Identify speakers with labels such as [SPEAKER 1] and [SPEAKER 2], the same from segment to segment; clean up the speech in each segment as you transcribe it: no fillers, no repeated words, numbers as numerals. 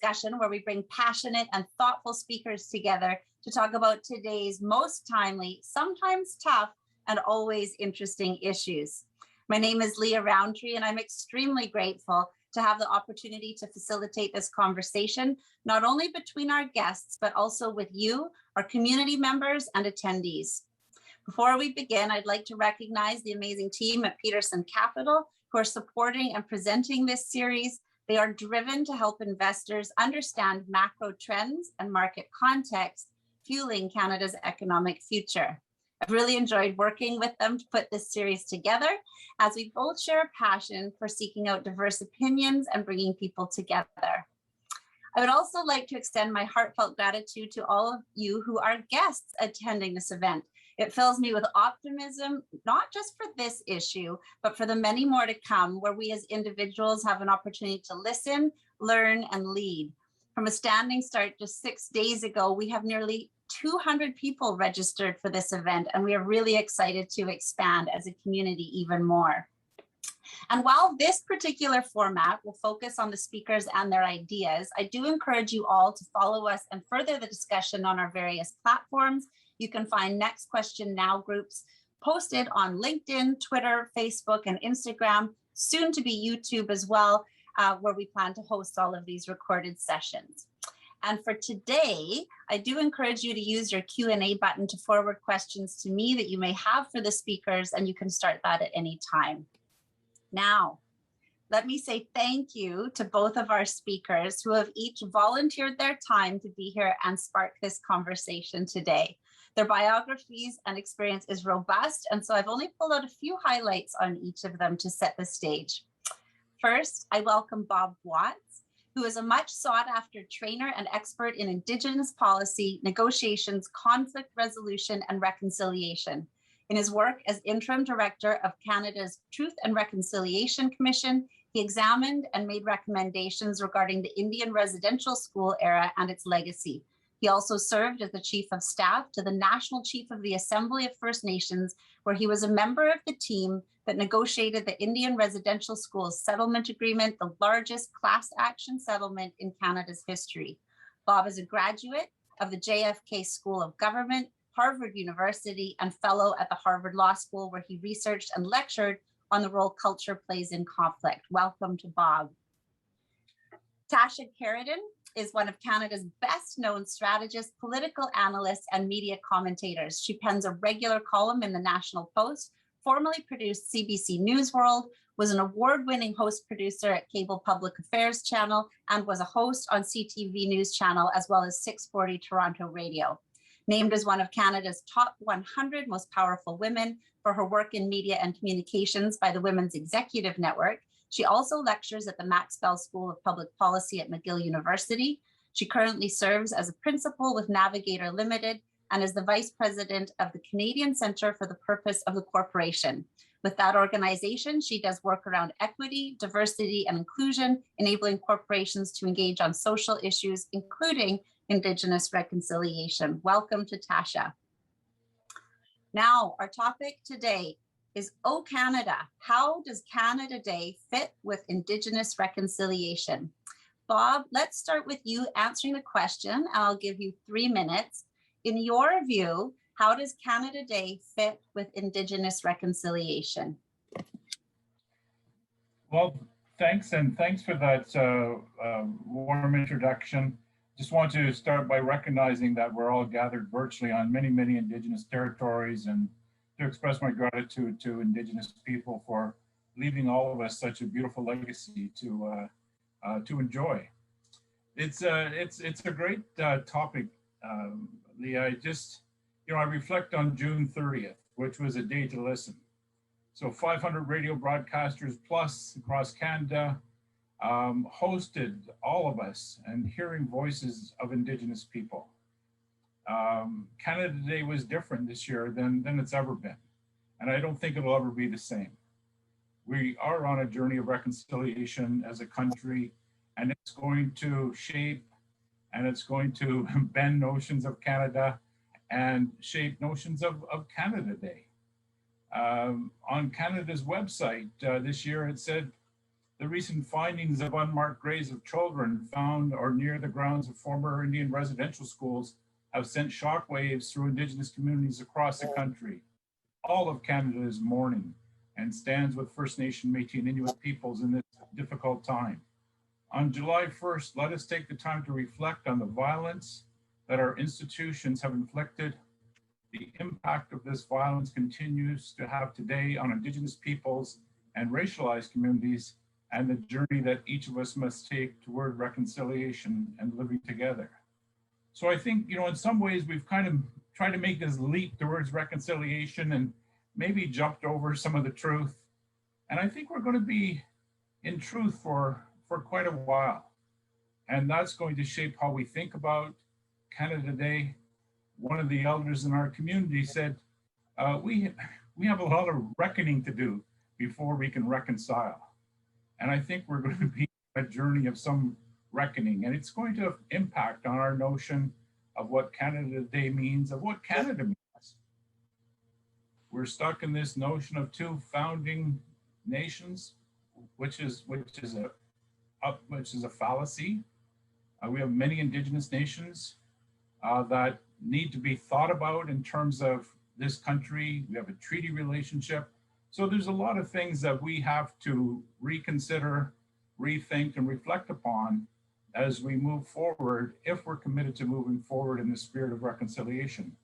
[SPEAKER 1] discussion where we bring passionate and thoughtful speakers together to talk about today's most timely, sometimes tough, and always interesting issues. My name is Leah Roundtree, and I'm extremely grateful to have the opportunity to facilitate this conversation, not only between our guests, but also with you, our community members and attendees. Before we begin, I'd like to recognize the amazing team at Peterson Capital who are supporting and presenting this series. They are driven to help investors understand macro trends and market context, fueling Canada's economic future. I've really enjoyed working with them to put this series together, as we both share a passion for seeking out diverse opinions and bringing people together. I would also like to extend my heartfelt gratitude to all of you who are guests attending this event. It fills me with optimism, not just for this issue, but for the many more to come, where we as individuals have an opportunity to listen, learn, and lead. From a standing start just 6 days ago, we have nearly 200 people registered for this event, and we are really excited to expand as a community even more. And while this particular format will focus on the speakers and their ideas, I do encourage you all to follow us and further the discussion on our various platforms. You can find Next Question Now groups posted on LinkedIn, Twitter, Facebook, and Instagram, soon to be YouTube as well, where we plan to host all of these recorded sessions. And for today, I do encourage you to use your Q&A button to forward questions to me that you may have for the speakers, and you can start that at any time. Now, let me say thank you to both of our speakers who have each volunteered their time to be here and spark this conversation today. Their biographies and experience is robust, and so I've only pulled out a few highlights on each of them to set the stage. First, I welcome Bob Watts, who is a much sought after trainer and expert in Indigenous policy, negotiations, conflict resolution, and reconciliation. In his work as Interim Director of Canada's Truth and Reconciliation Commission, he examined and made recommendations regarding the Indian residential school era and its legacy. He also served as the Chief of Staff to the National Chief of the Assembly of First Nations, where he was a member of the team that negotiated the Indian Residential Schools Settlement Agreement, the largest class action settlement in Canada's history. Bob is a graduate of the JFK School of Government, Harvard University, and fellow at the Harvard Law School, where he researched and lectured on the role culture plays in conflict. Welcome to Bob. Tasha Kheiriddin is one of Canada's best known strategists, political analysts, and media commentators. She pens a regular column in the National Post, formerly produced CBC News World, was an award-winning host producer at Cable Public Affairs Channel, and was a host on CTV News Channel, as well as 640 Toronto Radio. Named as one of Canada's top 100 most powerful women for her work in media and communications by the Women's Executive Network, she also lectures at the Max Bell School of Public Policy at McGill University. She currently serves as a principal with Navigator Limited and is the Vice President of the Canadian Centre for the Purpose of the Corporation. With that organization, she does work around equity, diversity, and inclusion, enabling corporations to engage on social issues, including Indigenous reconciliation. Welcome to Tasha. Now, our topic today is, Oh Canada, how does Canada Day fit with Indigenous reconciliation? Bob, let's start with you answering the question, and I'll give you 3 minutes. In your view, how does Canada Day fit with Indigenous reconciliation?
[SPEAKER 2] Well, thanks, and thanks for that warm introduction. Just want to start by recognizing that we're all gathered virtually on many, many Indigenous territories, and to express my gratitude to Indigenous people for leaving all of us such a beautiful legacy to enjoy. It's a great topic, Leah. I reflect on June 30th, which was a day to listen. So 500 radio broadcasters plus across Canda hosted all of us and hearing voices of Indigenous people. Canada Day was different this year than it's ever been. And I don't think it'll ever be the same. We are on a journey of reconciliation as a country, and it's going to shape and it's going to bend notions of Canada and shape notions of Canada Day. On Canada's website this year, it said The recent findings of unmarked graves of children found or near the grounds of former Indian residential schools have sent shockwaves through Indigenous communities across the country. All of Canada is mourning and stands with First Nation, Métis, and Inuit peoples in this difficult time. On July 1st, let us take the time to reflect on the violence that our institutions have inflicted. The impact of this violence continues to have today on Indigenous peoples and racialized communities, and the journey that each of us must take toward reconciliation and living together. So I think, in some ways we've kind of tried to make this leap towards reconciliation and maybe jumped over some of the truth. And I think we're going to be in truth for quite a while. And that's going to shape how we think about Canada Day. One of the elders in our community said, we have a lot of reckoning to do before we can reconcile. And I think we're going to be on a journey of some reckoning, and it's going to impact on our notion of what Canada Day means, of what Canada means. We're stuck in this notion of two founding nations, which is a fallacy. We have many Indigenous nations that need to be thought about in terms of this country. We have a treaty relationship. So there's a lot of things that we have to reconsider, rethink, and reflect upon as we move forward, if we're committed to moving forward in the spirit of reconciliation.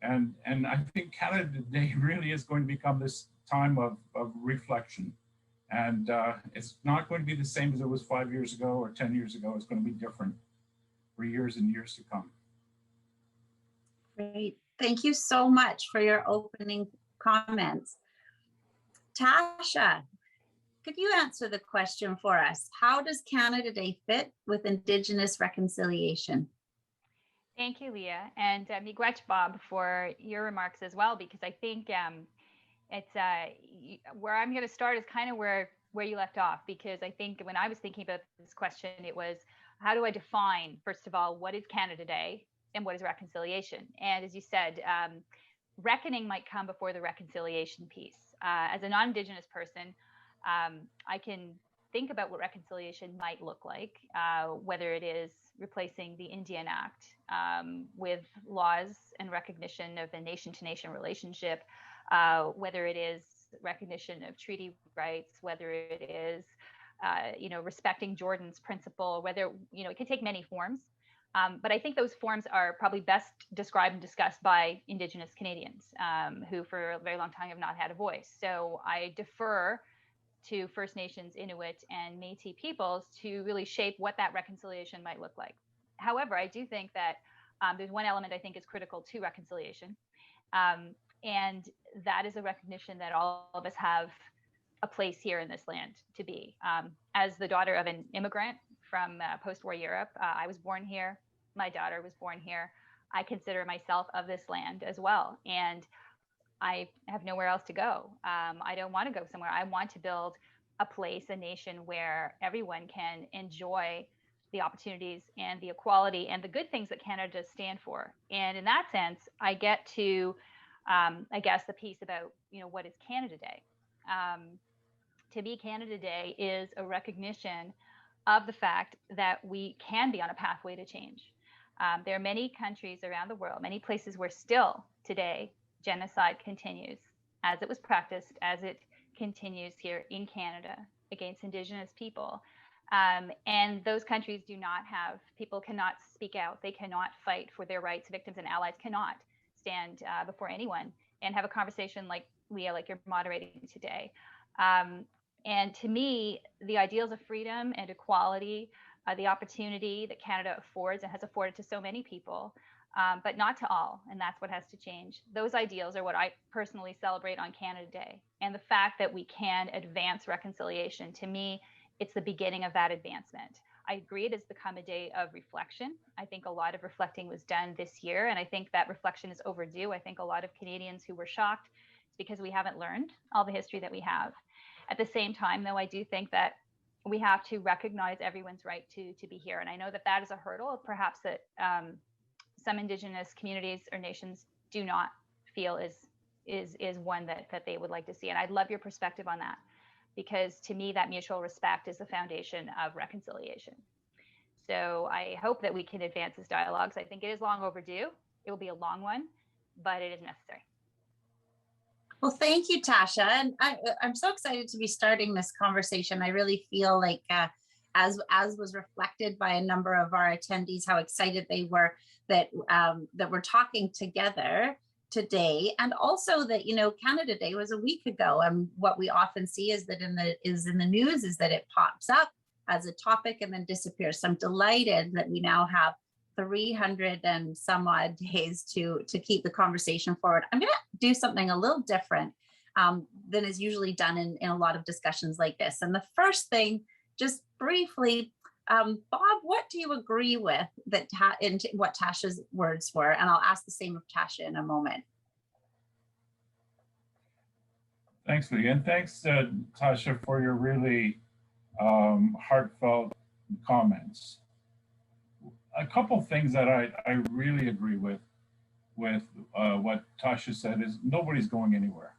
[SPEAKER 2] And I think Canada Day really is going to become this time of reflection. And it's not going to be the same as it was 5 years ago or 10 years ago. It's going to be different for years and years to come.
[SPEAKER 1] Great. Thank you so much for your opening comments. Tasha, could you answer the question for us? How does Canada Day fit with Indigenous reconciliation?
[SPEAKER 3] Thank you, Leah, and miigwech Bob for your remarks as well, because I think it's where I'm going to start is kind of where you left off, because I think when I was thinking about this question, it was, how do I define, first of all, what is Canada Day and what is reconciliation? And as you said, reckoning might come before the reconciliation piece. As a non-Indigenous person, I can think about what reconciliation might look like, whether it is replacing the Indian Act with laws and recognition of a nation-to-nation relationship, whether it is recognition of treaty rights, whether it is, respecting Jordan's principle, whether, it could take many forms. But I think those forms are probably best described and discussed by Indigenous Canadians, who for a very long time have not had a voice. So I defer to First Nations, Inuit, and Métis peoples to really shape what that reconciliation might look like. However, I do think that there's one element I think is critical to reconciliation, and that is a recognition that all of us have a place here in this land to be. As the daughter of an immigrant from post-war Europe, I was born here. My daughter was born here. I consider myself of this land as well. And I have nowhere else to go. I don't want to go somewhere. I want to build a place, a nation where everyone can enjoy the opportunities and the equality and the good things that Canada does stand for. And in that sense, I get to, I guess, the piece about, what is Canada Day? To me, Canada Day is a recognition of the fact that we can be on a pathway to change. There are many countries around the world, many places where still today genocide continues as it was practiced, as it continues here in Canada against Indigenous people. And those countries do not have, people cannot speak out. They cannot fight for their rights. Victims and allies cannot stand before anyone and have a conversation like Leah, like you're moderating today. And to me, the ideals of freedom and equality, the opportunity that Canada affords and has afforded to so many people, but not to all, and that's what has to change. Those ideals are what I personally celebrate on Canada Day. And the fact that we can advance reconciliation, to me, it's the beginning of that advancement. I agree it has become a day of reflection. I think a lot of reflecting was done this year, and I think that reflection is overdue. I think a lot of Canadians who were shocked, it's because we haven't learned all the history that we have. At the same time, though, I do think that we have to recognize everyone's right to be here. And I know that that is a hurdle, perhaps that some Indigenous communities or nations do not feel is one that they would like to see. And I'd love your perspective on that. because to me, that mutual respect is the foundation of reconciliation. So I hope that we can advance this dialogue. I think it is long overdue. It will be a long one, but it is necessary.
[SPEAKER 1] Well, thank you, Tasha. And I'm so excited to be starting this conversation. I really feel like, as was reflected by a number of our attendees, how excited they were that that we're talking together today, and also that, you know, Canada Day was a week ago, and what we often see is that in the news is that it pops up as a topic and then disappears. So I'm delighted that we now have 300 and some odd days to keep the conversation forward. I'm going to do something a little different than is usually done in a lot of discussions like this. And the first thing, just briefly, Bob, what do you agree with that in what Tasha's words were? And I'll ask the same of Tasha in a moment.
[SPEAKER 2] Thanks, Leah, and thanks, Tasha, for your really heartfelt comments. A couple things that I really agree with what Tasha said is nobody's going anywhere.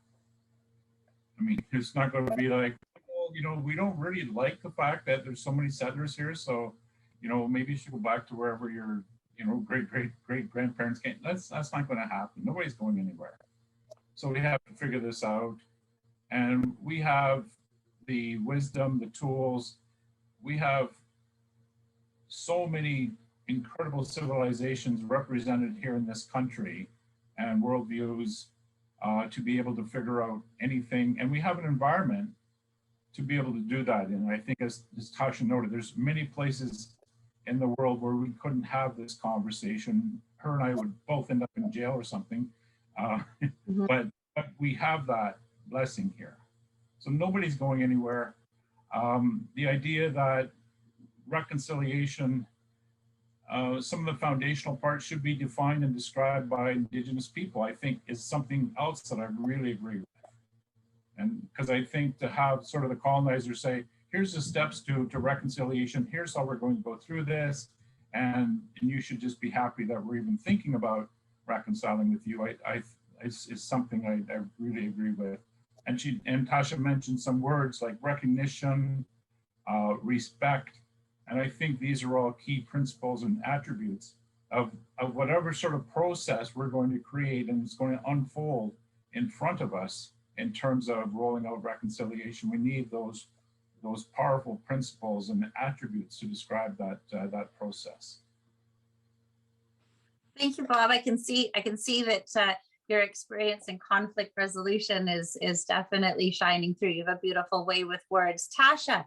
[SPEAKER 2] I mean, it's not going to be like, well, you know, we don't really like the fact that there's so many settlers here, so, you know, maybe you should go back to wherever your, you know, great grandparents came. That's not going to happen. Nobody's going anywhere. So we have to figure this out, and we have the wisdom, the tools. We have so many incredible civilizations represented here in this country and worldviews to be able to figure out anything. And we have an environment to be able to do that. And I think as Tasha noted, there's many places in the world where we couldn't have this conversation. Her and I would both end up in jail or something. But we have that blessing here. So nobody's going anywhere. The idea that reconciliation, some of the foundational parts should be defined and described by Indigenous people, I think is something else that I really agree with. And because I think to have sort of the colonizer say, here's the steps to reconciliation, here's how we're going to go through this, and you should just be happy that we're even thinking about reconciling with you, is something I really agree with. And Tasha mentioned some words like recognition, respect, and I think these are all key principles and attributes of whatever sort of process we're going to create and it's going to unfold in front of us in terms of rolling out reconciliation. We need those powerful principles and attributes to describe that process.
[SPEAKER 1] Thank you, Bob. I can see that your experience in conflict resolution is definitely shining through. You have a beautiful way with words. Tasha,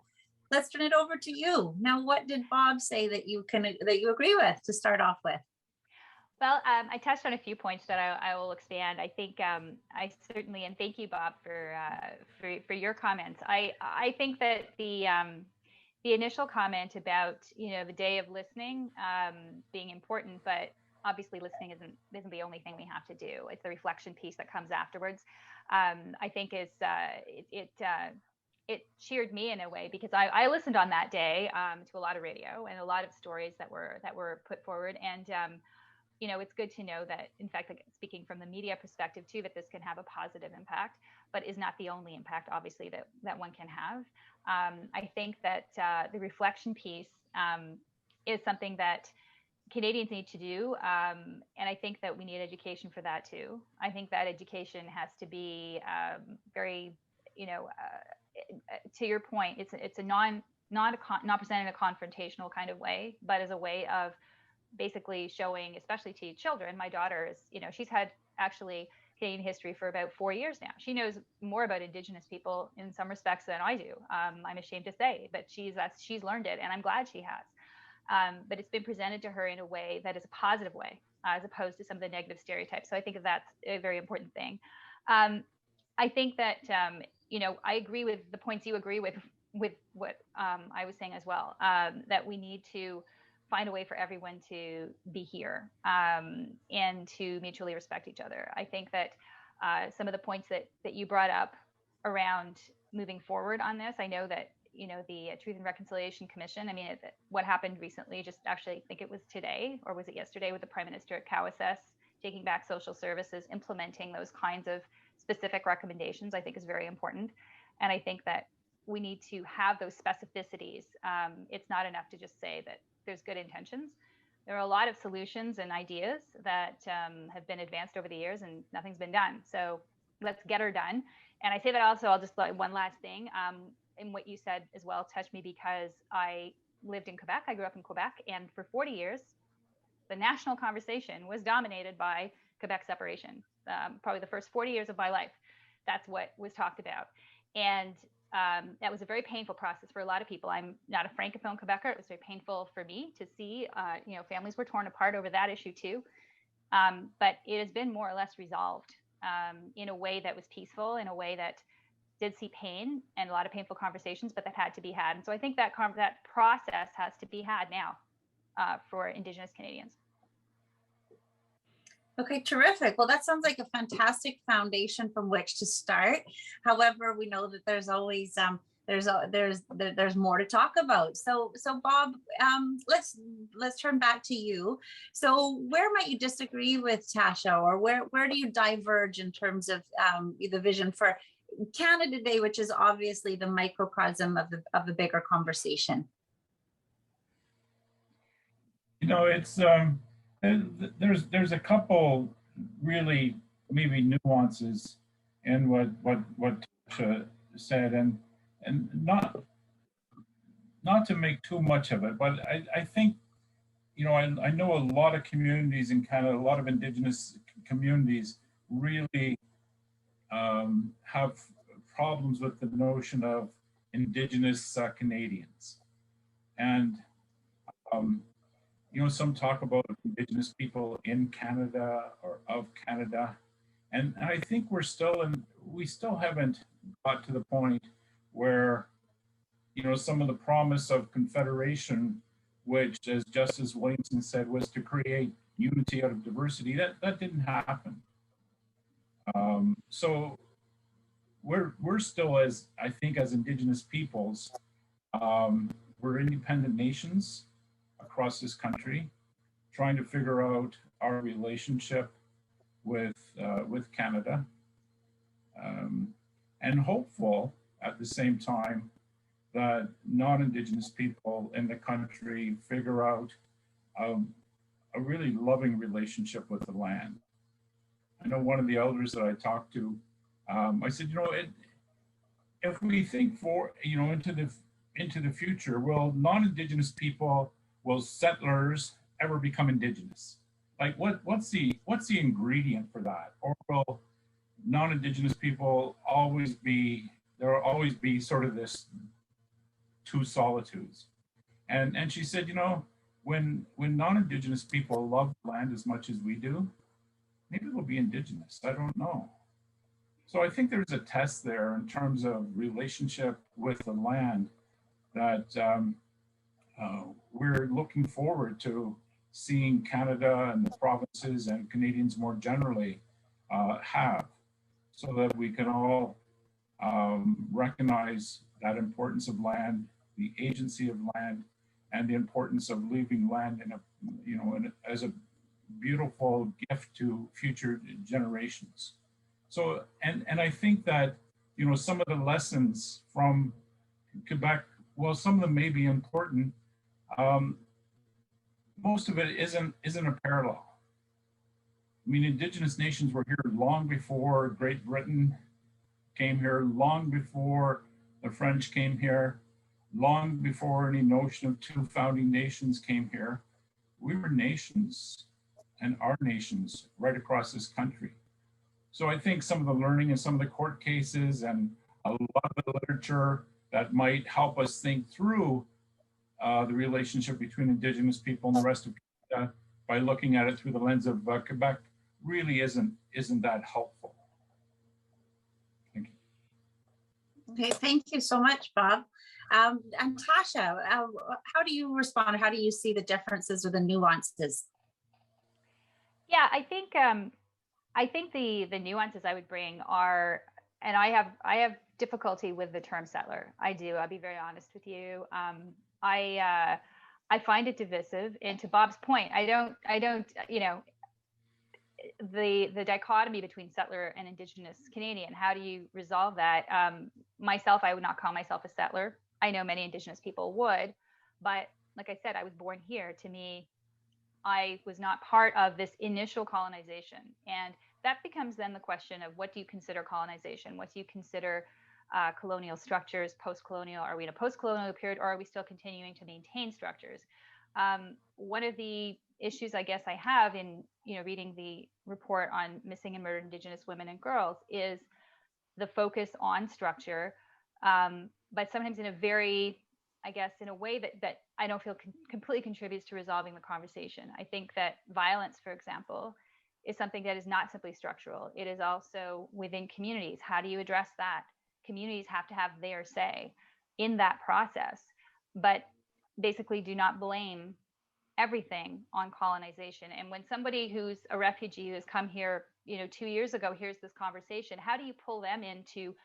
[SPEAKER 1] let's turn it over to you. Now, what did Bob say that you agree with to start off with?
[SPEAKER 3] Well, I touched on a few points that I will expand. I think I certainly, and thank you, Bob, for your comments. I think that the initial comment about, you know, the day of listening being important, but obviously listening isn't the only thing we have to do. It's the reflection piece that comes afterwards. I think it cheered me in a way because I listened on that day to a lot of radio and a lot of stories that were put forward. And you know, it's good to know that, in fact, like, speaking from the media perspective too, that this can have a positive impact, but is not the only impact, obviously, that one can have. I think that the reflection piece is something that Canadians need to do. And I think that we need education for that too. I think that education has to be very, you know, to your point, it's a not presented in a confrontational kind of way, but as a way of basically showing, especially to children. My daughter is, you know, she's had actually Canadian history for about 4 years now. She knows more about Indigenous people in some respects than I do. I'm ashamed to say, but she's learned it, and I'm glad she has. But it's been presented to her in a way that is a positive way, as opposed to some of the negative stereotypes. So I think that's a very important thing. I think that, you know, I agree with the points you agree with what I was saying as well, that we need to find a way for everyone to be here and to mutually respect each other. I think that some of the points that you brought up around moving forward on this, I know that, you know, the Truth and Reconciliation Commission, I mean, what happened recently, just actually, I think it was today, or was it yesterday, with the Prime Minister at Cowassess, taking back social services, implementing those kinds of specific recommendations, I think is very important. And I think that we need to have those specificities. It's not enough to just say that there's good intentions. There are a lot of solutions and ideas that have been advanced over the years, and nothing's been done. So let's get her done. And I say that also, I'll just like one last thing. In what you said as well touched me, because I lived in Quebec. I grew up in Quebec, and for 40 years, the national conversation was dominated by Quebec separation. Probably the first 40 years of my life, that's what was talked about. And that was a very painful process for a lot of people. I'm not a Francophone Quebecer. It was very painful for me to see, families were torn apart over that issue too. But it has been more or less resolved in a way that was peaceful, in a way that did see pain and a lot of painful conversations, but that had to be had. And so I think that that process has to be had now for Indigenous Canadians.
[SPEAKER 1] Okay, terrific. Well, that sounds like a fantastic foundation from which to start. However, we know that there's always there's more to talk about. So Bob, let's turn back to you. So where might you disagree with Tasha, or where do you diverge in terms of the vision for Canada Day, which is obviously the microcosm of the bigger conversation?
[SPEAKER 2] It's there's a couple really maybe nuances in what Tasha said, and not to make too much of it, but I think I know a lot of communities in Canada, a lot of Indigenous communities really have problems with the notion of Indigenous Canadians, and some talk about Indigenous people in Canada or of Canada. And I think we still haven't got to the point where, some of the promise of Confederation, which, as Justice Williamson said, was to create unity out of diversity, that didn't happen. So we're still, as I think, as Indigenous peoples, we're independent nations across this country, trying to figure out our relationship with Canada, and hopeful at the same time that non-Indigenous people in the country figure out a really loving relationship with the land. I know one of the elders that I talked to, I said, if we think into the future, will non-Indigenous people, will settlers ever become Indigenous? Like what's the ingredient for that? Or will non-Indigenous people there will always be sort of this two solitudes? And she said, when non-Indigenous people love the land as much as we do, maybe we'll be Indigenous. I don't know. So I think there's a test there in terms of relationship with the land that we're looking forward to seeing Canada and the provinces and Canadians more generally have, so that we can all recognize that importance of land, the agency of land, and the importance of leaving land as a beautiful gift to future generations. So, and I think that, some of the lessons from Quebec, well, some of them may be important. Most of it isn't a parallel. I mean, Indigenous nations were here long before Great Britain came here, long before the French came here, long before any notion of two founding nations came here. We were nations and are nations right across this country. So I think some of the learning and some of the court cases and a lot of the literature that might help us think through the relationship between Indigenous people and the rest of Canada by looking at it through the lens of Quebec really isn't that helpful. Thank you.
[SPEAKER 1] Okay, thank you so much, Bob. And Tasha, how do you respond? How do you see the differences or the nuances?
[SPEAKER 3] Yeah, I think the nuances I would bring are, and I have difficulty with the term settler. I do. I'll be very honest with you. I find it divisive. And to Bob's point, I don't. the dichotomy between settler and Indigenous Canadian, how do you resolve that? Myself, I would not call myself a settler. I know many Indigenous people would, but like I said, I was born here. To me, I was not part of this initial colonization. And that becomes then the question of, what do you consider colonization? What do you consider colonial structures, post-colonial? Are we in a post-colonial period, or are we still continuing to maintain structures? One of the issues I guess I have in reading the report on missing and murdered Indigenous women and girls is the focus on structure, but sometimes in a very, I guess, in a way that I don't feel completely contributes to resolving the conversation. I think that violence, for example, is something that is not simply structural. It is also within communities. How do you address that? Communities have to have their say in that process, but basically do not blame everything on colonization. And when somebody who's a refugee who has come here, 2 years ago, here's this conversation, how do you pull them in to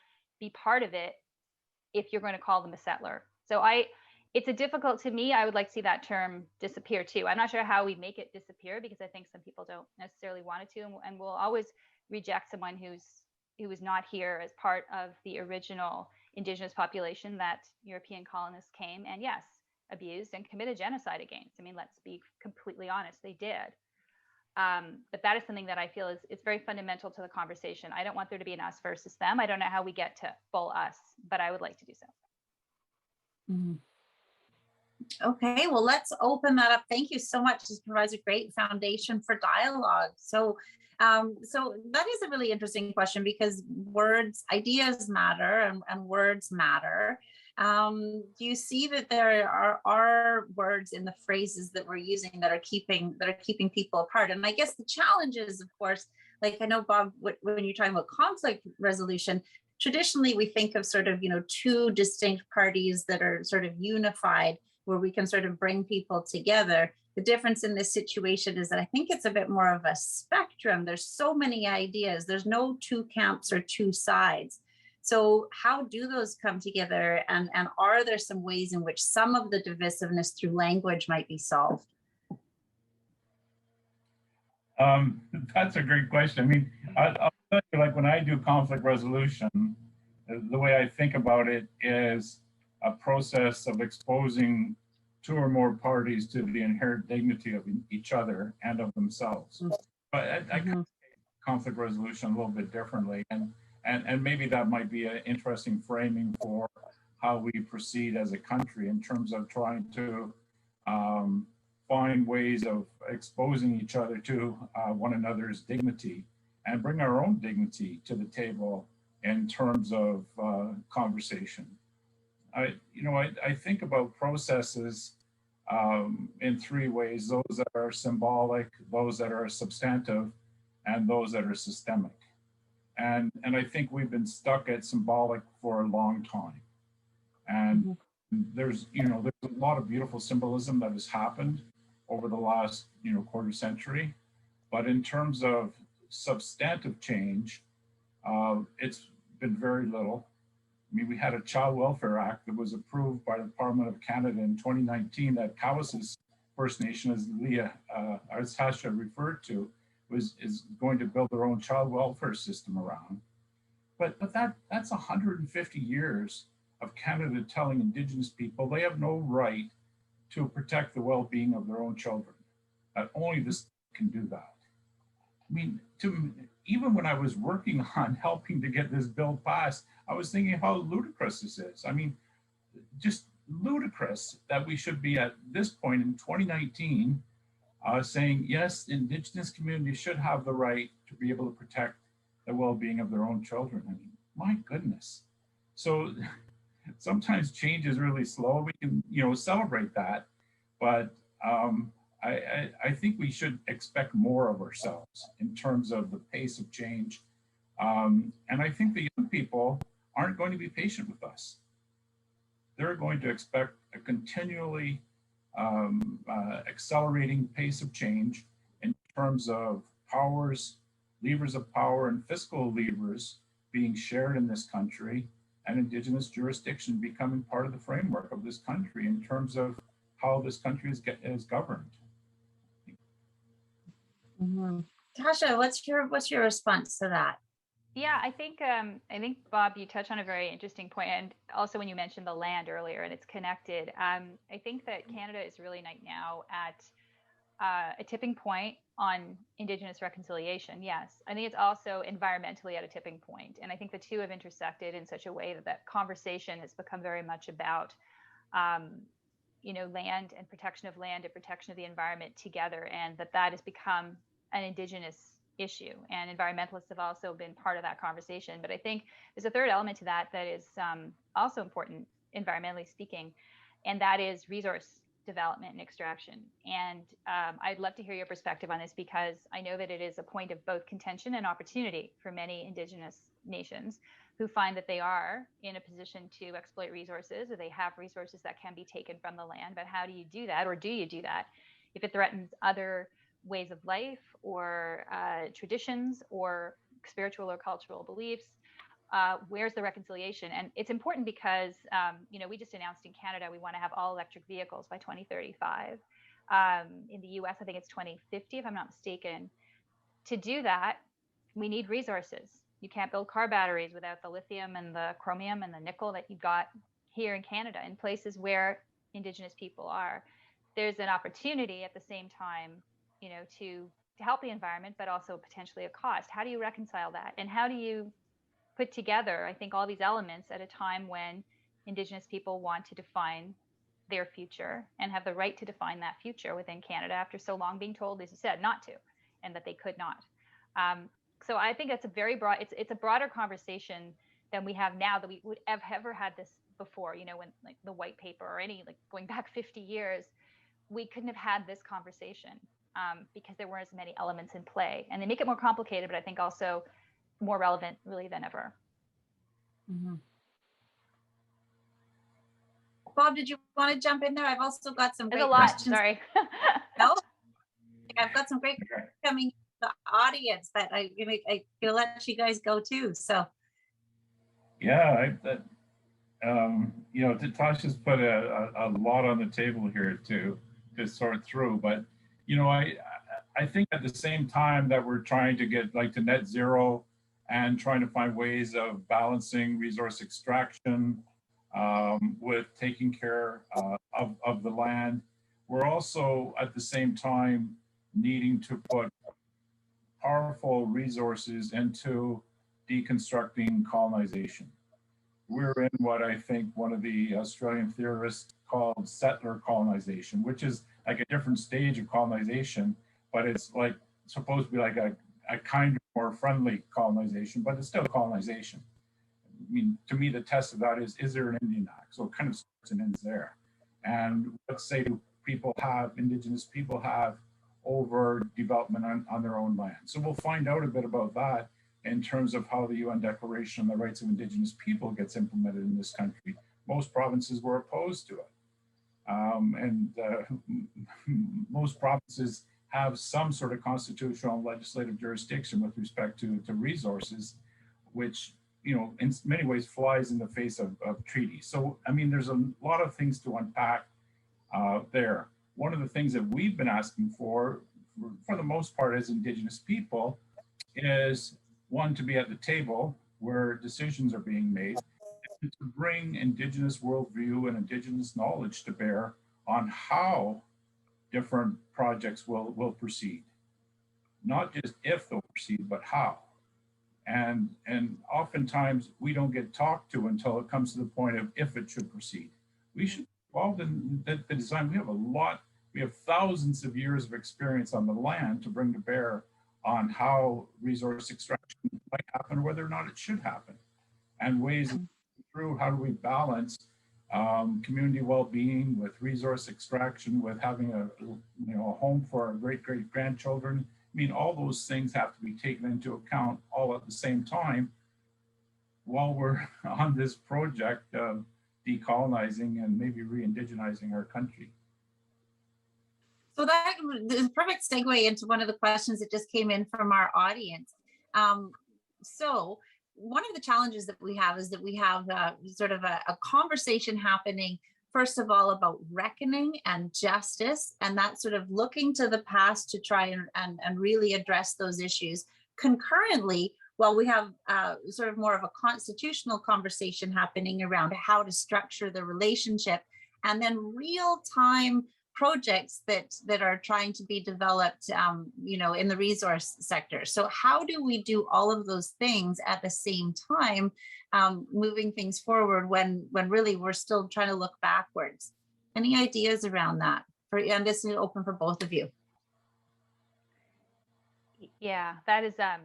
[SPEAKER 3] be part of it if you're going to call them a settler? So it's a difficult, to me, I would like to see that term disappear too. I'm not sure how we make it disappear, because I think some people don't necessarily want it to, and we'll always reject someone who was not here as part of the original Indigenous population that European colonists came and, yes, abused and committed genocide against. I mean, let's be completely honest, they did. But that is something that I feel is very fundamental to the conversation. I don't want there to be an us versus them. I don't know how we get to full us, but I would like to do so.
[SPEAKER 1] Mm-hmm. Okay, well, let's open that up. Thank you so much. This provides a great foundation for dialogue. So that is a really interesting question, because ideas matter, and words matter. Do you see that there are words in the phrases that we're using that are keeping people apart? And I guess the challenge is, of course, like, I know, Bob, when you're talking about conflict resolution, traditionally we think of sort of, two distinct parties that are sort of unified, where we can sort of bring people together. The difference in this situation is that I think it's a bit more of a spectrum. There's so many ideas. There's no two camps or two sides. So how do those come together? And are there some ways in which some of the divisiveness through language might be solved?
[SPEAKER 2] That's a great question. I mean, I'll tell you, like, when I do conflict resolution, the way I think about it is a process of exposing two or more parties to the inherent dignity of each other and of themselves. But I kind of take conflict resolution a little bit differently, and maybe that might be an interesting framing for how we proceed as a country in terms of trying to find ways of exposing each other to one another's dignity, and bring our own dignity to the table in terms of conversation. I think about processes in three ways: those that are symbolic, those that are substantive, and those that are systemic. And I think we've been stuck at symbolic for a long time. And there's a lot of beautiful symbolism that has happened over the last quarter century. But in terms of substantive change, it's been very little. I mean, we had a Child Welfare Act that was approved by the Parliament of Canada in 2019 that Cowess's First Nation, as Tasha referred to, is going to build their own child welfare system around. But that's 150 years of Canada telling Indigenous people they have no right to protect the well-being of their own children, that only this can do that. I mean, even when I was working on helping to get this bill passed, I was thinking how ludicrous this is. I mean, just ludicrous that we should be at this point in 2019 saying, yes, Indigenous communities should have the right to be able to protect the well-being of their own children. I mean, my goodness. So sometimes change is really slow. We can, celebrate that, but I think we should expect more of ourselves in terms of the pace of change. And I think the young people aren't going to be patient with us. They're going to expect a continually accelerating pace of change in terms of powers, levers of power, and fiscal levers being shared in this country, and Indigenous jurisdiction becoming part of the framework of this country in terms of how this country is governed.
[SPEAKER 1] Mm-hmm. Tasha, what's your response to that?
[SPEAKER 3] Yeah, I think Bob, you touched on a very interesting point, and also when you mentioned the land earlier, and it's connected. I think that Canada is really right now at a tipping point on Indigenous reconciliation. Yes, I think it's also environmentally at a tipping point, and I think the two have intersected in such a way that that conversation has become very much about, land and protection of land and protection of the environment together, and that has become an Indigenous issue. And environmentalists have also been part of that conversation. But I think there's a third element to that is also important, environmentally speaking, and that is resource development and extraction. And I'd love to hear your perspective on this, because I know that it is a point of both contention and opportunity for many Indigenous nations who find that they are in a position to exploit resources, or they have resources that can be taken from the land. But how do you do that, or do you do that if it threatens other ways of life, or traditions, or spiritual or cultural beliefs? Where's the reconciliation? And it's important because, we just announced in Canada, we want to have all electric vehicles by 2035. In the US, I think it's 2050, if I'm not mistaken. To do that, we need resources. You can't build car batteries without the lithium and the chromium and the nickel that you've got here in Canada, in places where Indigenous people are. There's an opportunity at the same time, to help the environment, but also potentially a cost. How do you reconcile that? And how do you put together, I think, all these elements at a time when Indigenous people want to define their future and have the right to define that future within Canada, after so long being told, as you said, not to, and that they could not. So I think that's a very broad, it's a broader conversation than we have now, that we would have ever had this before, when like the white paper, or any, like going back 50 years, we couldn't have had this conversation because there weren't as many elements in play. And they make it more complicated, but I think also more relevant really than ever.
[SPEAKER 1] Mm-hmm. Bob, did you want to jump in there? I've also got some great questions.
[SPEAKER 3] Sorry.
[SPEAKER 1] No, I've got some great questions coming from the audience, but I'm gonna let you guys go too. So
[SPEAKER 2] Yeah, Tasha's put a lot on the table here to sort through, but I think at the same time that we're trying to get to net zero and trying to find ways of balancing resource extraction with taking care of the land, we're also at the same time needing to put powerful resources into deconstructing colonization. We're in what I think one of the Australian theorists called settler colonization, which is like a different stage of colonization, but it's supposed to be like a kind of more friendly colonization, but it's still colonization. I mean, to me, the test of that is there an Indian Act? So it kind of starts and ends there. And what say do Indigenous people have over development on their own land? So we'll find out a bit about that in terms of how the UN Declaration on the Rights of Indigenous People gets implemented in this country. Most provinces were opposed to it. Most provinces have some sort of constitutional legislative jurisdiction with respect to resources, which, in many ways flies in the face of treaties. So, I mean, there's a lot of things to unpack there. One of the things that we've been asking for the most part as Indigenous people, is one, to be at the table where decisions are being made, and to bring Indigenous worldview and Indigenous knowledge to bear on how different projects will proceed. Not just if they'll proceed, but how. And oftentimes we don't get talked to until it comes to the point of if it should proceed. We should be involved in the design. We have thousands of years of experience on the land to bring to bear on how resource extraction might happen, or whether or not it should happen, and ways through how do we balance community well-being with resource extraction, with having a home for our great-great-grandchildren. I mean, all those things have to be taken into account all at the same time while we're on this project of decolonizing and maybe re-indigenizing our country.
[SPEAKER 1] So that is a perfect segue into one of the questions that just came in from our audience. So one of the challenges that we have is that we have sort of a conversation happening first of all, about reckoning and justice, and that sort of looking to the past to try and really address those issues. Concurrently, while we have sort of more of a constitutional conversation happening around how to structure the relationship, and then real-time projects that are trying to be developed, in the resource sector. So how do we do all of those things at the same time, moving things forward when really we're still trying to look backwards? Any ideas around that? And this is open for both of you.
[SPEAKER 3] Yeah, that is that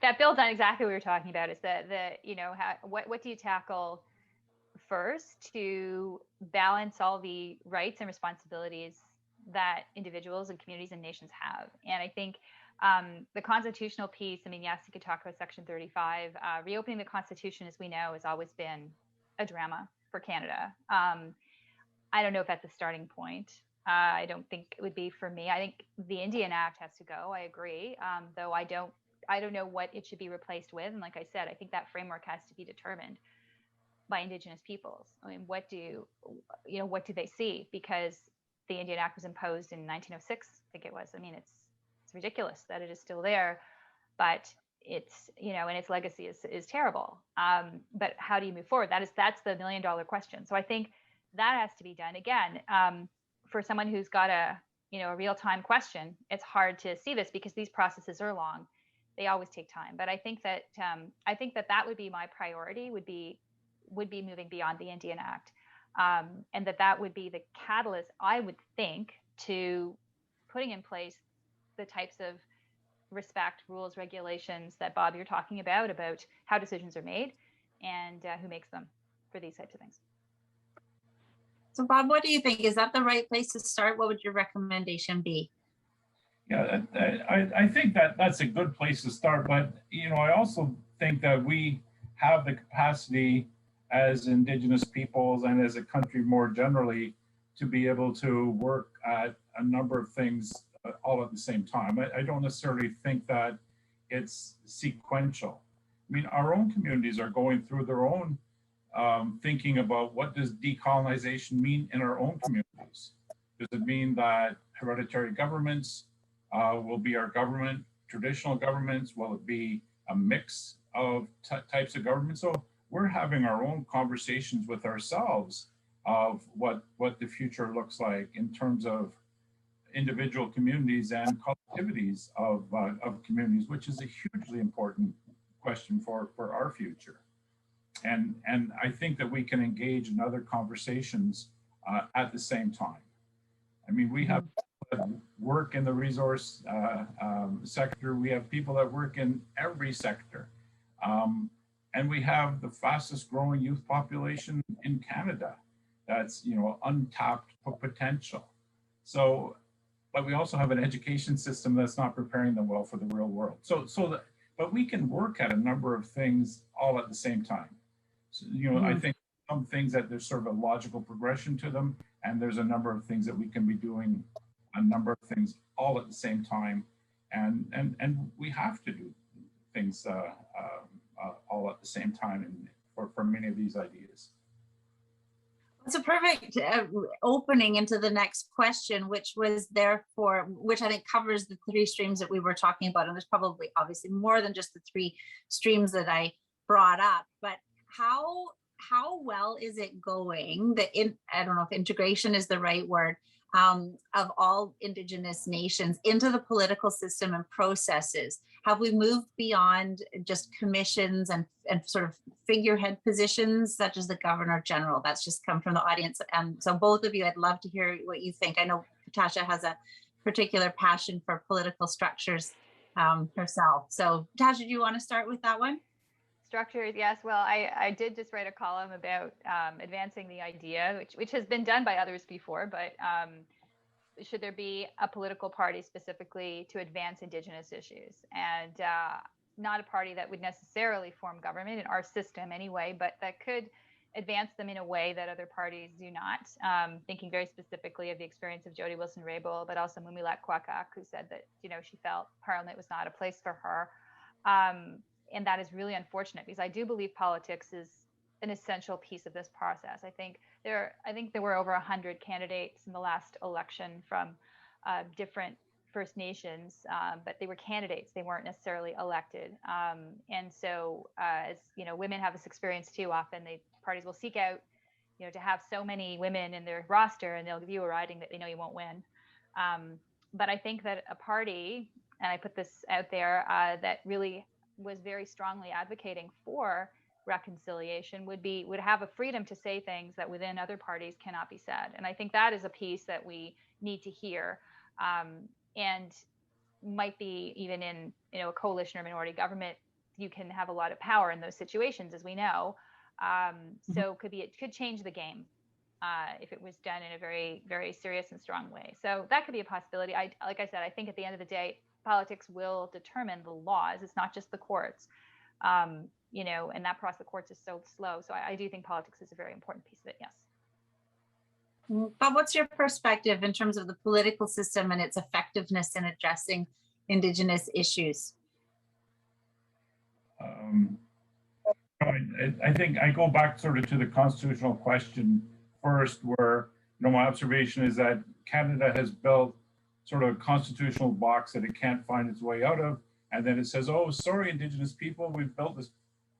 [SPEAKER 3] that builds on exactly what we were talking about. Is that what do you tackle first to balance all the rights and responsibilities that individuals and communities and nations have? And I think the constitutional piece, I mean, yes, you could talk about Section 35. Reopening the Constitution, as we know, has always been a drama for Canada. I don't know if that's a starting point. I don't think it would be for me. I think the Indian Act has to go. I agree, though I don't know what it should be replaced with. And like I said, I think that framework has to be determined by Indigenous peoples. I mean, what do they see? Because the Indian Act was imposed in 1906, I think it was. I mean, it's ridiculous that it is still there, but it's, and its legacy is terrible. But how do you move forward? That's the $1 million question. So I think that has to be done. Again, for someone who's got a real-time question, it's hard to see this because these processes are long. They always take time. But I think that that would be my priority, would be moving beyond the Indian Act. And that would be the catalyst, I would think, to putting in place the types of respect, rules, regulations that, Bob, you're talking about how decisions are made and who makes them for these types of things.
[SPEAKER 1] So Bob, what do you think? Is that the right place to start? What would your recommendation be?
[SPEAKER 2] Yeah, I think that's a good place to start. But, I also think that we have the capacity as Indigenous peoples and as a country more generally to be able to work at a number of things all at the same time. I don't necessarily think that it's sequential. I mean, our own communities are going through their own thinking about what does decolonization mean in our own communities. Does it mean that hereditary governments will be our government, traditional governments? Will it be a mix of types of government? So we're having our own conversations with ourselves of what the future looks like in terms of individual communities and collectivities of communities, which is a hugely important question for our future. And I think that we can engage in other conversations at the same time. I mean, we have people that work in the resource sector. We have people that work in every sector. And we have the fastest growing youth population in Canada. That's, untapped potential. So, but we also have an education system that's not preparing them well for the real world. But we can work at a number of things all at the same time. So, I think some things that there's sort of a logical progression to them, and there's a number of things that we can be doing a number of things all at the same time, and we have to do things all at the same time for many of these ideas.
[SPEAKER 1] It's a perfect opening into the next question, which I think covers the three streams that we were talking about. And there's probably obviously more than just the three streams that I brought up, but how well is it going I don't know if integration is the right word, of all Indigenous nations into the political system and processes? Have we moved beyond just commissions and sort of figurehead positions such as the Governor General? That's just come from the audience. And so both of you, I'd love to hear what you think. I know Tasha has a particular passion for political structures herself. So Tasha, do you want to start with that one?
[SPEAKER 3] Structures, yes. Well, I did just write a column about advancing the idea, which has been done by others before, but should there be a political party specifically to advance Indigenous issues, and not a party that would necessarily form government in our system anyway, but that could advance them in a way that other parties do not. Thinking very specifically of the experience of Jody Wilson-Raybould, but also Mumilat Kwakak, who said that she felt Parliament was not a place for her. And that is really unfortunate because I do believe politics is an essential piece of this process. I think there were over 100 candidates in the last election from different First Nations, but they were candidates. They weren't necessarily elected. And so, as you know, women have this experience too. Often, parties will seek out, to have so many women in their roster, and they'll give you a riding that they know you won't win. But I think that a party, and I put this out there, that really was very strongly advocating for reconciliation would have a freedom to say things that within other parties cannot be said. And I think that is a piece that we need to hear, and might be even in a coalition or minority government, you can have a lot of power in those situations, as we know. So it could change the game if it was done in a very, very serious and strong way. So that could be a possibility. Like I said, I think at the end of the day, politics will determine the laws. It's not just the courts. And that process, the courts is so slow. So I do think politics is a very important piece of it. Yes.
[SPEAKER 1] Bob, what's your perspective in terms of the political system and its effectiveness in addressing Indigenous issues?
[SPEAKER 2] I think I go back sort of to the constitutional question first, where my observation is that Canada has built sort of a constitutional box that it can't find its way out of, and then it says, "Oh, sorry, Indigenous people, we've built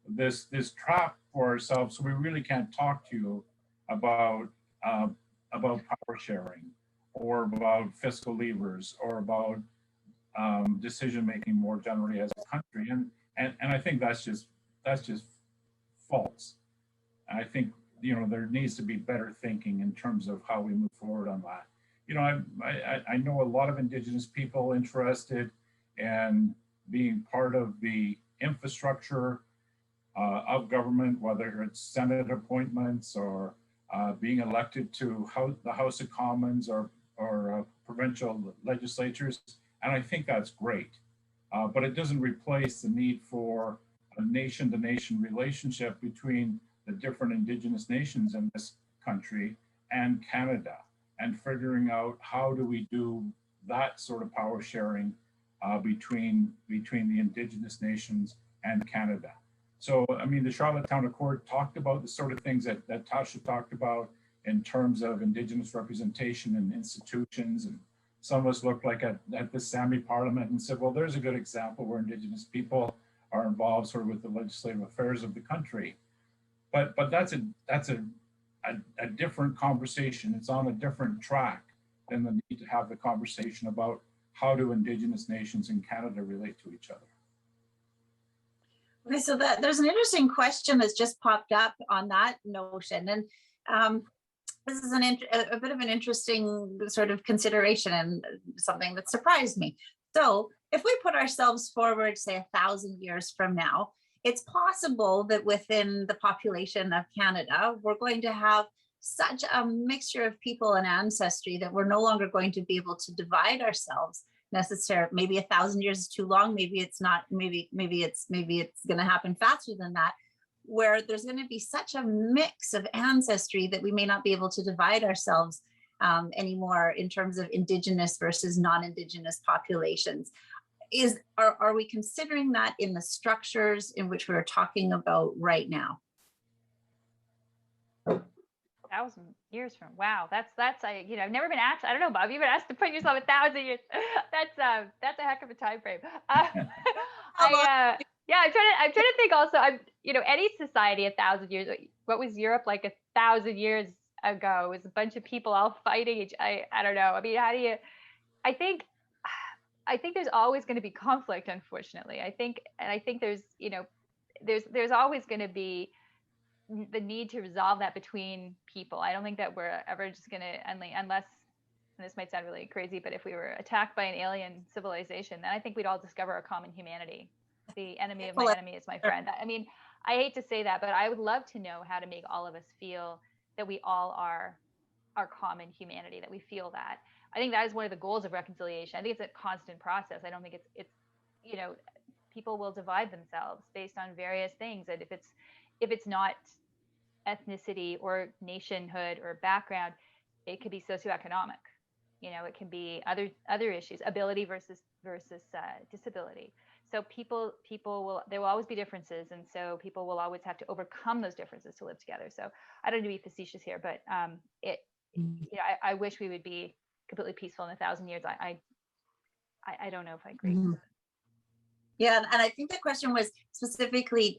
[SPEAKER 2] this trap for ourselves, so we really can't talk to you about power sharing, or about fiscal levers, or about decision making more generally as a country." And I think that's just false. I think there needs to be better thinking in terms of how we move forward on that. I know a lot of Indigenous people interested in being part of the infrastructure of government, whether it's Senate appointments or being elected to the House of Commons or provincial legislatures, and I think that's great. But it doesn't replace the need for a nation-to-nation relationship between the different Indigenous nations in this country and Canada, and figuring out how do we do that sort of power sharing between the Indigenous nations and Canada. So, I mean, the Charlottetown Accord talked about the sort of things that Tasha talked about in terms of Indigenous representation in institutions. And some of us looked like at the Sami Parliament and said, well, there's a good example where Indigenous people are involved sort of with the legislative affairs of the country. But that's a different conversation. It's on a different track than the need to have the conversation about how do Indigenous nations in Canada relate to each other.
[SPEAKER 1] Okay, so there's an interesting question that's just popped up on that notion, and this is a bit of an interesting sort of consideration and something that surprised me. So if we put ourselves forward, say 1,000 years from now, it's possible that within the population of Canada, we're going to have such a mixture of people and ancestry that we're no longer going to be able to divide ourselves necessarily. Maybe 1,000 years is too long. Maybe it's not. Maybe it's going to happen faster than that, where there's going to be such a mix of ancestry that we may not be able to divide ourselves anymore in terms of Indigenous versus non-Indigenous populations. Are we considering that in the structures in which we're talking about right now?
[SPEAKER 3] 1,000 years from, wow, that's I've never been asked. I don't know, Bob, you've been asked to put yourself 1,000 years. That's a heck of a time frame. I'm trying to think also. Any society 1,000 years. What was Europe like 1,000 years ago? It was a bunch of people all fighting I don't know. I mean, how do you? I think there's always going to be conflict, unfortunately. I think there's always going to be the need to resolve that between people. I don't think that we're ever just going to, unless, and this might sound really crazy, but if we were attacked by an alien civilization, then I think we'd all discover a common humanity. The enemy of my enemy is my friend. I mean, I hate to say that, but I would love to know how to make all of us feel that we all are our common humanity, that we feel that. I think that is one of the goals of reconciliation. I think it's a constant process. I don't think it's people will divide themselves based on various things. And if it's not ethnicity or nationhood or background, it could be socioeconomic. It can be other issues, ability versus disability. So there will always be differences, and so people will always have to overcome those differences to live together. So I don't need to be facetious here, but I wish we would be completely peaceful in 1,000 years. I don't know if I agree.
[SPEAKER 1] Mhm. Yeah, and I think the question was specifically,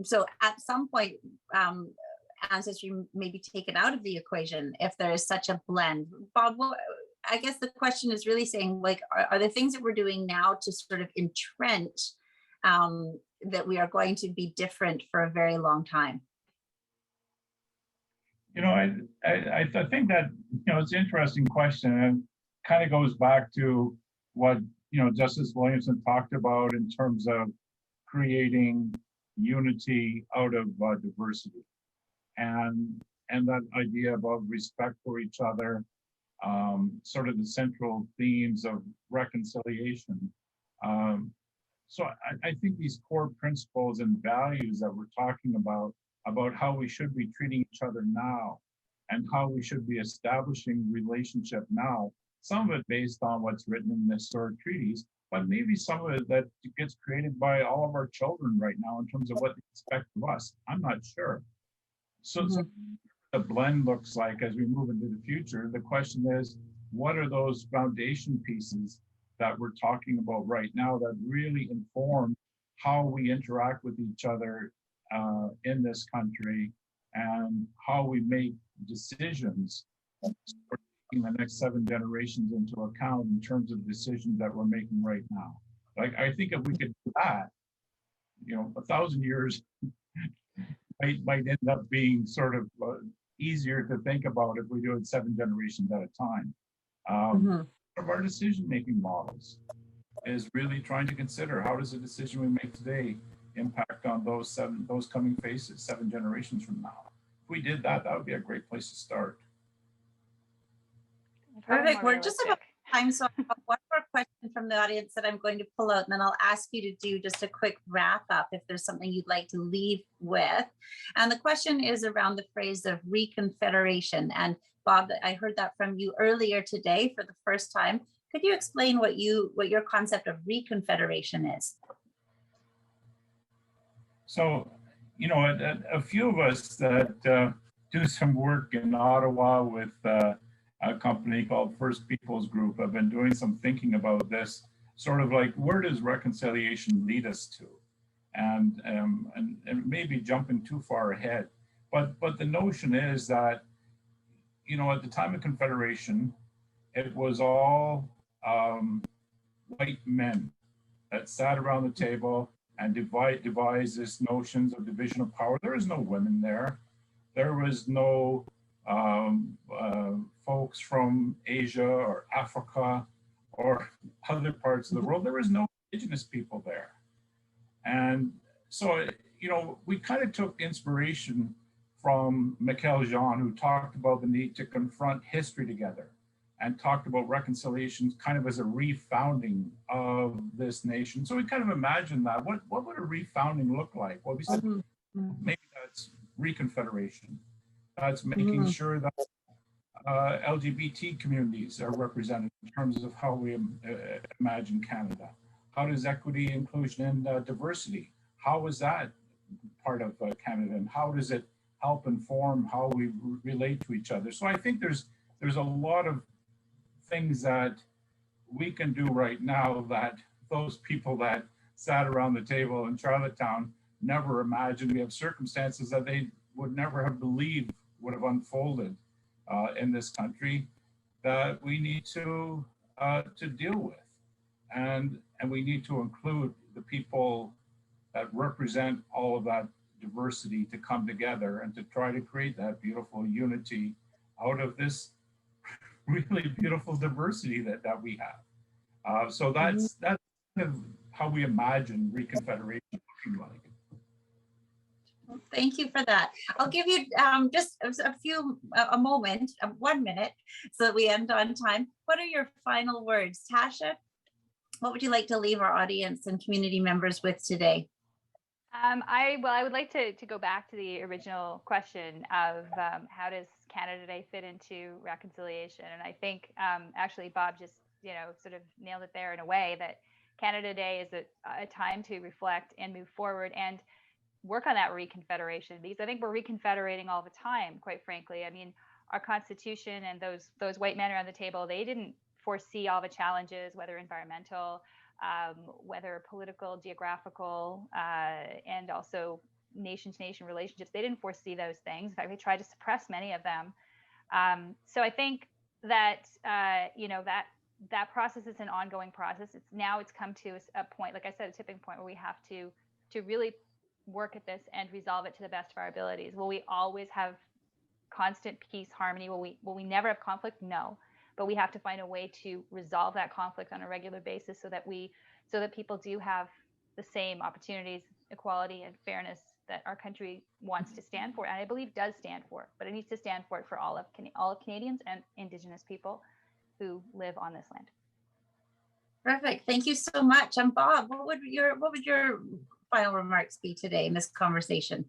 [SPEAKER 1] so at some point, ancestry may be taken out of the equation if there is such a blend. Bob, I guess the question is really saying, like, are the things that we're doing now to sort of entrench that we are going to be different for a very long time?
[SPEAKER 2] I think that, it's an interesting question, and kind of goes back to what, Justice Williamson talked about in terms of creating unity out of diversity, and that idea about respect for each other, sort of the central themes of reconciliation. So I think these core principles and values that we're talking about how we should be treating each other now and how we should be establishing relationship now, some of it based on what's written in the historic treaties, but maybe some of it that gets created by all of our children right now in terms of what they expect of us. I'm not sure. So the blend looks like as we move into the future, the question is, what are those foundation pieces that we're talking about right now that really inform how we interact with each other in this country and how we make decisions, taking the next 7 generations into account in terms of decisions that we're making right now. Like, I think if we could do that, 1,000 years might end up being sort of easier to think about if we do it 7 generations at a time. One of our decision-making models is really trying to consider, how does the decision we make today impact on those coming phases 7 generations from now? If we did that, that would be a great place to start.
[SPEAKER 1] Perfect. We're just about time, so I have one more question from the audience that I'm going to pull out, and then I'll ask you to do just a quick wrap up if there's something you'd like to leave with. And the question is around the phrase of reconfederation. And Bob, I heard that from you earlier today for the first time. Could you explain what your concept of reconfederation is?
[SPEAKER 2] So, a few of us that do some work in Ottawa with a company called First Peoples Group have been doing some thinking about this, sort of like, where does reconciliation lead us to? And maybe jumping too far ahead. But the notion is that, at the time of Confederation, it was all white men that sat around the table and devised this notions of division of power. There was no women there. There was no folks from Asia or Africa or other parts of the world. There was no Indigenous people there. And so, we kind of took inspiration from Michael Jean, who talked about the need to confront history together and talked about reconciliation kind of as a refounding of this nation. So we kind of imagined that. What would a refounding look like? Well, we said maybe that's reconfederation. That's making sure that LGBT communities are represented in terms of how we imagine Canada. How does equity, inclusion, and diversity, how is that part of Canada, and how does it help inform how we relate to each other? So I think there's a lot of things that we can do right now that those people that sat around the table in Charlottetown never imagined. We have circumstances that they would never have believed would have unfolded in this country that we need to deal with, and we need to include the people that represent all of that diversity to come together and to try to create that beautiful unity out of this really beautiful diversity that we have. So that's kind of how we imagine reconfederation looking like.
[SPEAKER 1] Thank you for that. I'll give you just a moment, 1 minute, so that we end on time. What are your final words? Tasha, what would you like to leave our audience and community members with today?
[SPEAKER 3] I would like to go back to the original question of how does Canada today fit into reconciliation? And I think actually Bob just sort of nailed it there in a way, that Canada Day is a time to reflect and move forward and work on that reconfederation, because I think we're reconfederating all the time, quite frankly. I mean, our Constitution and those white men around the table, they didn't foresee all the challenges, whether environmental, whether political, geographical, and also nation-to-nation relationships. They didn't foresee those things. In fact, they tried to suppress many of them. So I think that that process is an ongoing process. It's come to a point, like I said, a tipping point where we have to really work at this and resolve it to the best of our abilities. Will we always have constant peace, harmony? Will we never have conflict? No. But we have to find a way to resolve that conflict on a regular basis so that people do have the same opportunities, equality, and fairness that our country wants to stand for, and I believe does stand for. But it needs to stand for it for all of Canadians and Indigenous people who live on this land.
[SPEAKER 1] Perfect. Thank you so much. And Bob, what would your final remarks be today in this conversation?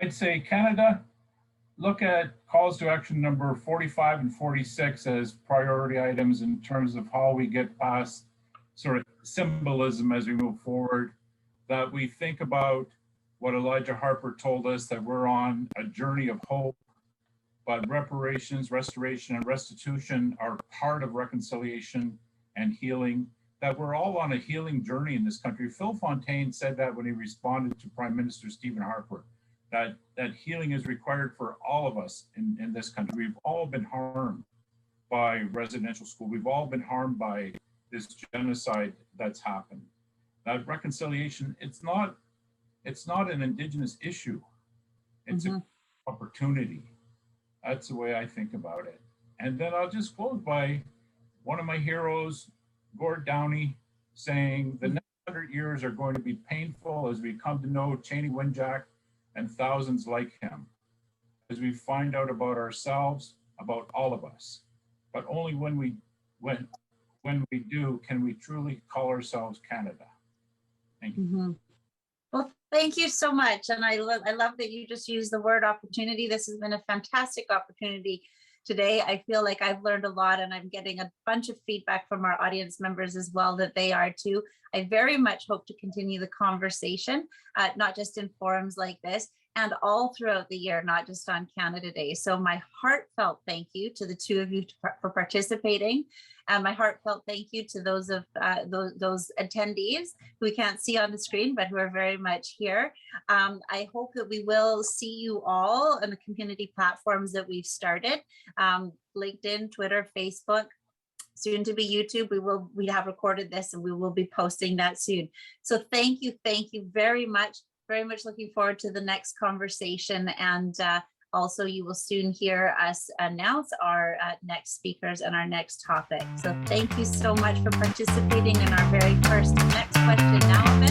[SPEAKER 2] I'd say, Canada, look at calls to action number 45 and 46 as priority items in terms of how we get past sort of symbolism as we move forward, that we think about what Elijah Harper told us, that we're on a journey of hope, but reparations, restoration, and restitution are part of reconciliation and healing, that we're all on a healing journey in this country. Phil Fontaine said that when he responded to Prime Minister Stephen Harper, that healing is required for all of us in this country. We've all been harmed by residential school. We've all been harmed by this genocide that's happened. That reconciliation, it's not an Indigenous issue. It's an opportunity. That's the way I think about it. And then I'll just close by one of my heroes, Gord Downey, saying the next 100 years are going to be painful as we come to know Cheney Winjack and thousands like him, as we find out about ourselves, about all of us. But only when we do can we truly call ourselves Canada. Thank you.
[SPEAKER 1] Well, thank you so much. And I love that you just used the word opportunity. This has been a fantastic opportunity today. I feel like I've learned a lot, and I'm getting a bunch of feedback from our audience members as well that they are too. I very much hope to continue the conversation, not just in forums like this, and all throughout the year, not just on Canada Day. So my heartfelt thank you to the two of you for participating. And my heartfelt thank you to those attendees who we can't see on the screen, but who are very much here. I hope that we will see you all on the community platforms that we've started, LinkedIn, Twitter, Facebook, soon to be YouTube. We have recorded this and we will be posting that soon. So thank you very much. Very much looking forward to the next conversation, and also you will soon hear us announce our next speakers and our next topic. So thank you so much for participating in our very first next question now.